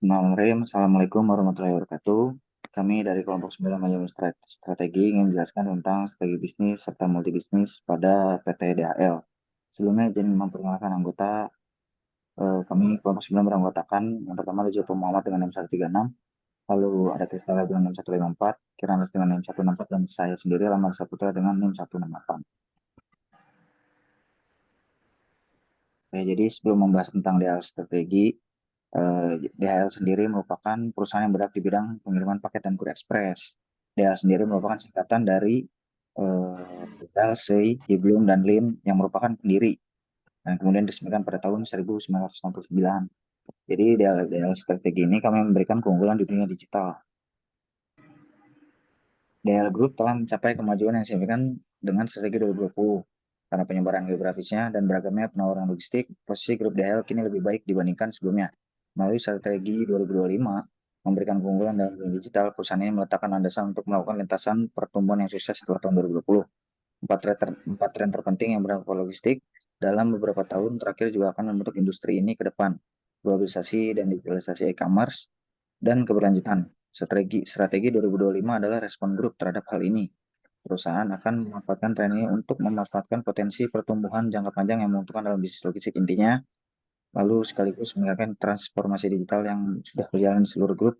Bismillahirrahmanirrahim. Assalamualaikum warahmatullahi wabarakatuh. Kami dari kelompok 9 manajemen strategi ingin menjelaskan tentang strategi bisnis serta multibisnis pada PT DHL. Sebelumnya izin memperkenalkan anggota. Kami kelompok 9 beranggotakan yang pertama ada Joko Muhammad dengan 6136, lalu ada Kristala dengan 6154, Kiranas dengan 6164, dan saya sendiri Lamar Saputra dengan 6168. Oke, jadi sebelum membahas tentang DHL strategi, DHL sendiri merupakan perusahaan yang bergerak di bidang pengiriman paket dan kurir ekspres. DHL sendiri merupakan singkatan dari Dell, Sei, Hiblum, dan Lin yang merupakan pendiri dan kemudian diresmikan pada tahun 1969. Jadi DHL strategi ini kami memberikan keunggulan di dunia digital. DHL Group telah mencapai kemajuan yang signifikan dengan strategi 2020. Karena penyebaran geografisnya dan beragamnya penawaran logistik, posisi grup DHL kini lebih baik dibandingkan sebelumnya. Melalui strategi 2025, memberikan keunggulan dalam dunia digital, perusahaan ini meletakkan landasan untuk melakukan lintasan pertumbuhan yang sukses setelah tahun 2020. Empat tren terpenting yang berdampak logistik dalam beberapa tahun terakhir juga akan membentuk industri ini ke depan. Globalisasi dan digitalisasi e-commerce dan keberlanjutan. Strategi 2025 adalah respon grup terhadap hal ini. Perusahaan akan memanfaatkan tren ini untuk memanfaatkan potensi pertumbuhan jangka panjang yang menguntungkan dalam bisnis logistik intinya, lalu sekaligus meningkatkan transformasi digital yang sudah berjalan di seluruh grup.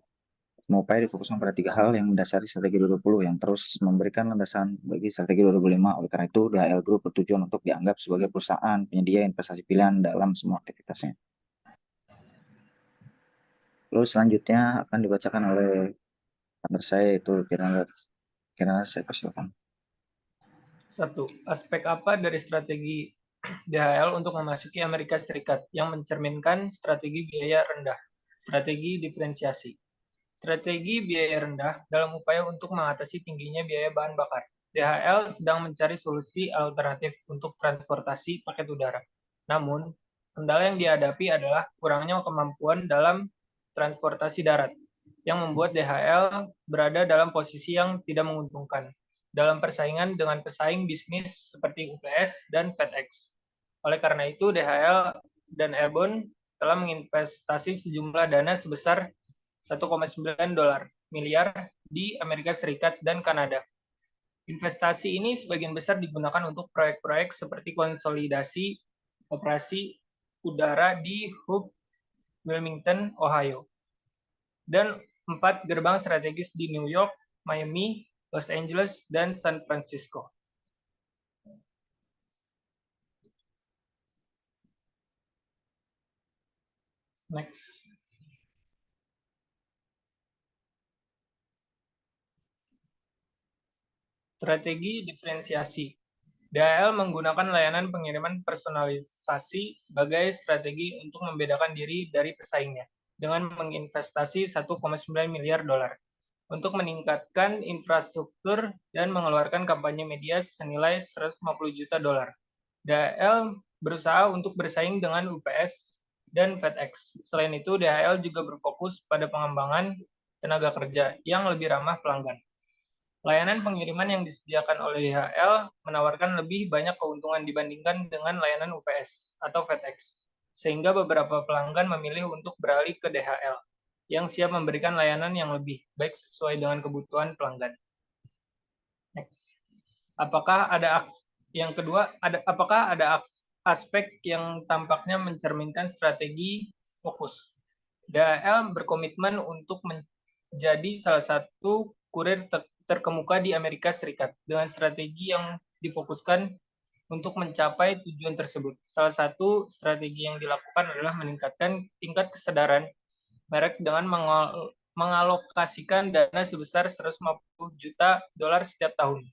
Semua upaya difokuskan pada tiga hal yang mendasari strategi 2020 yang terus memberikan landasan bagi strategi 2025. Oleh karena itu, DHL Group bertujuan untuk dianggap sebagai perusahaan penyedia investasi pilihan dalam semua aktivitasnya. Lalu selanjutnya akan dibacakan oleh partner saya, yaitu Kirana saya persilakan. 1. Aspek apa dari strategi DHL untuk memasuki Amerika Serikat yang mencerminkan strategi biaya rendah? Strategi diferensiasi. Strategi biaya rendah dalam upaya untuk mengatasi tingginya biaya bahan bakar. DHL sedang mencari solusi alternatif untuk transportasi paket udara. Namun, kendala yang dihadapi adalah kurangnya kemampuan dalam transportasi darat, yang membuat DHL berada dalam posisi yang tidak menguntungkan dalam persaingan dengan pesaing bisnis seperti UPS dan FedEx. Oleh karena itu, DHL dan Airborne telah menginvestasi sejumlah dana sebesar 1,9 miliar di Amerika Serikat dan Kanada. Investasi ini sebagian besar digunakan untuk proyek-proyek seperti konsolidasi operasi udara di hub Wilmington, Ohio, dan 4 gerbang strategis di New York, Miami, Los Angeles, dan San Francisco. Next. Strategi diferensiasi. DHL menggunakan layanan pengiriman personalisasi sebagai strategi untuk membedakan diri dari pesaingnya dengan menginvestasi 1,9 miliar dolar untuk meningkatkan infrastruktur dan mengeluarkan kampanye media senilai 150 juta dolar. DHL berusaha untuk bersaing dengan UPS dan FedEx. Selain itu, DHL juga berfokus pada pengembangan tenaga kerja yang lebih ramah pelanggan. Layanan pengiriman yang disediakan oleh DHL menawarkan lebih banyak keuntungan dibandingkan dengan layanan UPS atau FedEx, sehingga beberapa pelanggan memilih untuk beralih ke DHL yang siap memberikan layanan yang lebih baik sesuai dengan kebutuhan pelanggan. Next. Apakah ada aspek yang tampaknya mencerminkan strategi fokus? DHL berkomitmen untuk menjadi salah satu kurir terkemuka di Amerika Serikat dengan strategi yang difokuskan untuk mencapai tujuan tersebut. Salah satu strategi yang dilakukan adalah meningkatkan tingkat kesadaran merek dengan mengalokasikan dana sebesar 150 juta dolar setiap tahun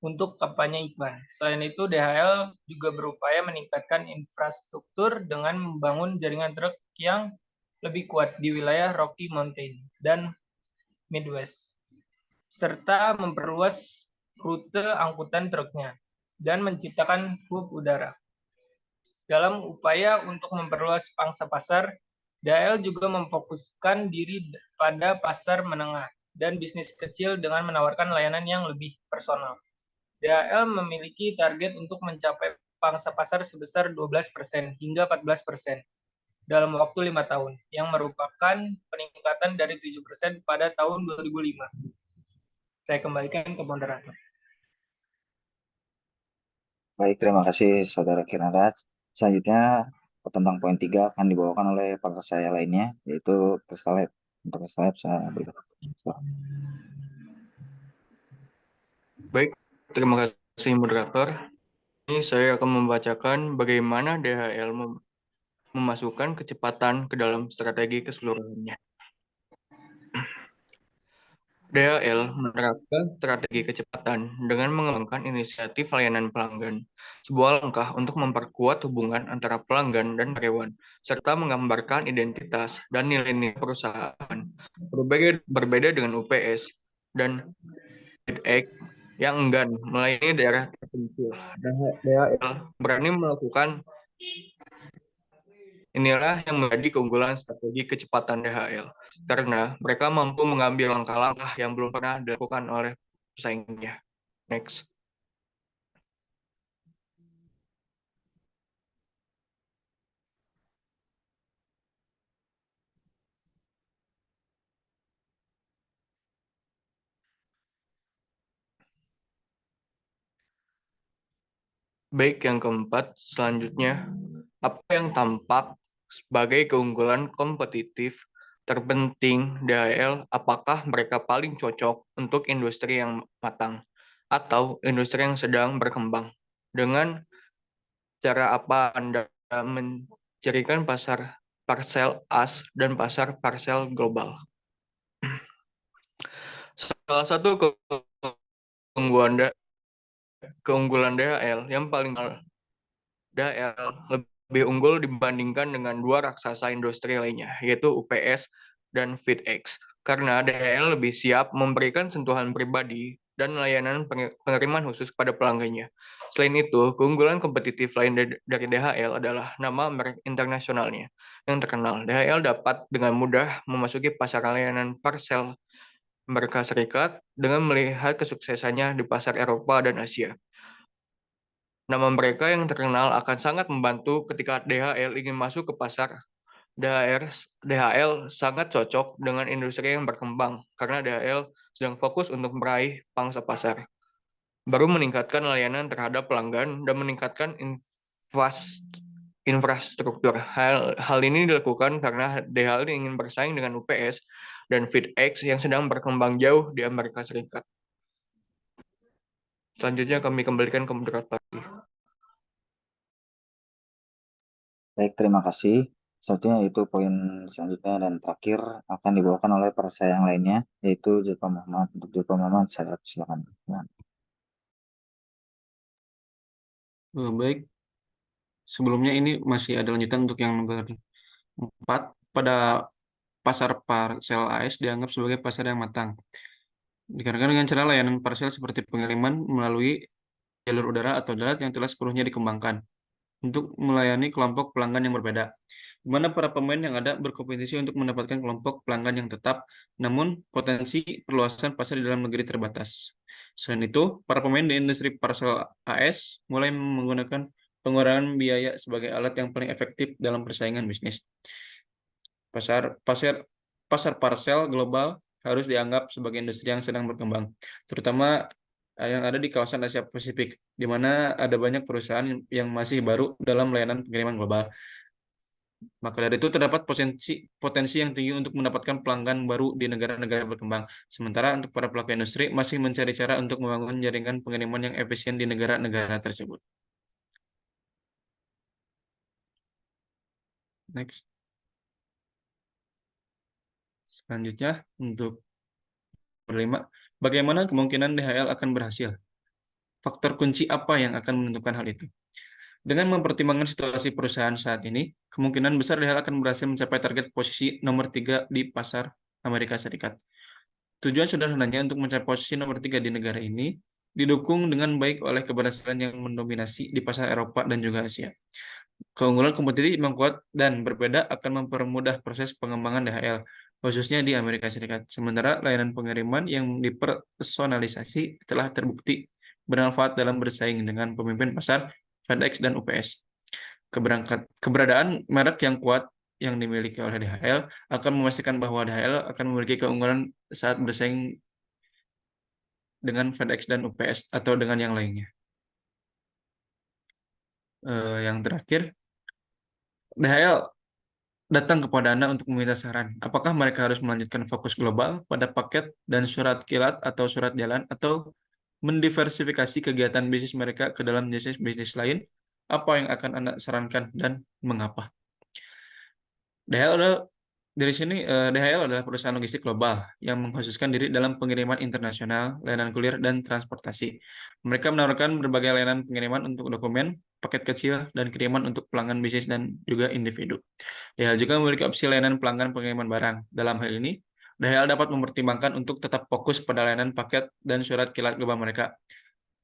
untuk kampanye iklan. Selain itu, DHL juga berupaya meningkatkan infrastruktur dengan membangun jaringan truk yang lebih kuat di wilayah Rocky Mountain dan Midwest, serta memperluas rute angkutan truknya dan menciptakan hub udara. Dalam upaya untuk memperluas pangsa pasar, DHL juga memfokuskan diri pada pasar menengah dan bisnis kecil dengan menawarkan layanan yang lebih personal. DHL memiliki target untuk mencapai pangsa pasar sebesar 12% hingga 14% dalam waktu 5 tahun, yang merupakan peningkatan dari 7% pada tahun 2005. Saya kembalikan ke moderator. Baik, terima kasih Saudara Kirnat. Selanjutnya, tentang poin 3 akan dibawakan oleh pakar saya lainnya, yaitu Kristalep. Untuk Kristalep, saya berikan. Baik, terima kasih moderator. Ini saya akan membacakan bagaimana DHL memasukkan kecepatan ke dalam strategi keseluruhannya. DHL menerapkan strategi kecepatan dengan mengembangkan inisiatif layanan pelanggan, sebuah langkah untuk memperkuat hubungan antara pelanggan dan karyawan, serta menggambarkan identitas dan nilai-nilai perusahaan. Berbeda dengan UPS dan FedEx yang enggan melayani daerah terpencil. DHL berani melakukan. Inilah yang menjadi keunggulan strategi kecepatan DHL, karena mereka mampu mengambil langkah-langkah yang belum pernah dilakukan oleh pesaingnya. Next. Baik, yang keempat, selanjutnya, apa yang tampak sebagai keunggulan kompetitif terpenting DHL, apakah mereka paling cocok untuk industri yang matang atau industri yang sedang berkembang? Dengan cara apa Anda mencirikan pasar parcel as dan pasar parcel global? Salah satu keunggulan DHL yang paling DHL lebih unggul dibandingkan dengan dua raksasa industri lainnya, yaitu UPS dan FedEx, karena DHL lebih siap memberikan sentuhan pribadi dan layanan pengiriman khusus kepada pelanggannya. Selain itu, keunggulan kompetitif lain dari DHL adalah nama merek internasionalnya yang terkenal. DHL dapat dengan mudah memasuki pasar layanan parcel Amerika Serikat dengan melihat kesuksesannya di pasar Eropa dan Asia. Nama mereka yang terkenal akan sangat membantu ketika DHL ingin masuk ke pasar. DHL sangat cocok dengan industri yang berkembang karena DHL sedang fokus untuk meraih pangsa pasar, baru meningkatkan layanan terhadap pelanggan dan meningkatkan infrastruktur. Hal ini dilakukan karena DHL ingin bersaing dengan UPS dan FedEx yang sedang berkembang jauh di Amerika Serikat. Selanjutnya kami kembalikan ke moderator. Baik, terima kasih. Selanjutnya itu poin selanjutnya dan terakhir akan dibawakan oleh para saya yang lainnya, yaitu Joko Muhammad. Untuk Joko Muhammad, saya silakan. Baik, sebelumnya ini masih ada lanjutan untuk yang nomor 4. Pada pasar parcel AS dianggap sebagai pasar yang matang. Dikarenakan dengan cara layanan parcel seperti pengiriman melalui jalur udara atau darat yang telah sepenuhnya dikembangkan untuk melayani kelompok pelanggan yang berbeda, di mana para pemain yang ada berkompetisi untuk mendapatkan kelompok pelanggan yang tetap, namun potensi perluasan pasar di dalam negeri terbatas. Selain itu, para pemain di industri parcel AS mulai menggunakan pengurangan biaya sebagai alat yang paling efektif dalam persaingan bisnis. Pasar pasar pasar parcel global harus dianggap sebagai industri yang sedang berkembang, terutama yang ada di kawasan Asia Pasifik, di mana ada banyak perusahaan yang masih baru dalam layanan pengiriman global. Maka dari itu terdapat potensi yang tinggi untuk mendapatkan pelanggan baru di negara-negara berkembang. Sementara untuk para pelaku industri masih mencari cara untuk membangun jaringan pengiriman yang efisien di negara-negara tersebut. Next. Selanjutnya untuk berlima, bagaimana kemungkinan DHL akan berhasil? Faktor kunci apa yang akan menentukan hal itu? Dengan mempertimbangkan situasi perusahaan saat ini, kemungkinan besar DHL akan berhasil mencapai target posisi nomor 3 di pasar Amerika Serikat. Tujuan sederhananya untuk mencapai posisi nomor 3 di negara ini didukung dengan baik oleh keberhasilan yang mendominasi di pasar Eropa dan juga Asia. Keunggulan kompetitif yang kuat dan berbeda akan mempermudah proses pengembangan DHL, khususnya di Amerika Serikat. Sementara layanan pengiriman yang dipersonalisasi telah terbukti bermanfaat dalam bersaing dengan pemimpin pasar FedEx dan UPS. Keberadaan merek yang kuat yang dimiliki oleh DHL akan memastikan bahwa DHL akan memiliki keunggulan saat bersaing dengan FedEx dan UPS atau dengan yang lainnya. Yang terakhir, DHL datang kepada Anda untuk meminta saran. Apakah mereka harus melanjutkan fokus global pada paket dan surat kilat atau surat jalan, atau mendiversifikasi kegiatan bisnis mereka ke dalam bisnis lain? Apa yang akan Anda sarankan dan mengapa? DHL dari sini, DHL adalah perusahaan logistik global yang mengkhususkan diri dalam pengiriman internasional, layanan kurir, dan transportasi. Mereka menawarkan berbagai layanan pengiriman untuk dokumen, paket kecil, dan kiriman untuk pelanggan bisnis dan juga individu. DHL juga memiliki opsi layanan pelanggan pengiriman barang. Dalam hal ini, DHL dapat mempertimbangkan untuk tetap fokus pada layanan paket dan surat kilat global mereka.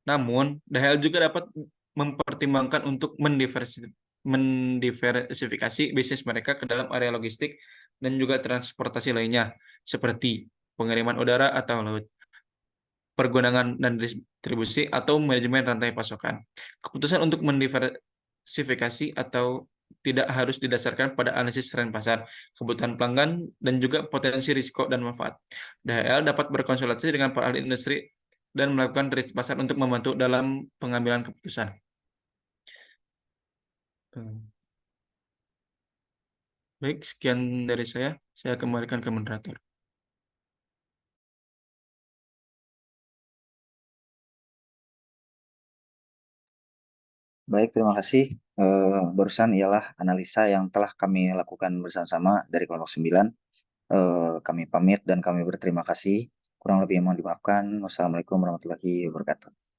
Namun, DHL juga dapat mempertimbangkan untuk mendiversifikasi bisnis mereka ke dalam area logistik dan juga transportasi lainnya, seperti pengiriman udara atau laut, pergudangan dan distribusi, atau manajemen rantai pasokan. Keputusan untuk mendiversifikasi atau tidak harus didasarkan pada analisis tren pasar, kebutuhan pelanggan, dan juga potensi risiko dan manfaat. DHL dapat berkonsultasi dengan para ahli industri dan melakukan riset pasar untuk membantu dalam pengambilan keputusan. Baik, sekian dari saya. Saya kembalikan ke moderator. Baik, terima kasih. Barusan ialah analisa yang telah kami lakukan bersama-sama dari kelompok 9. Kami pamit dan kami berterima kasih. Kurang lebih mohon dimaafkan. Wassalamualaikum warahmatullahi wabarakatuh.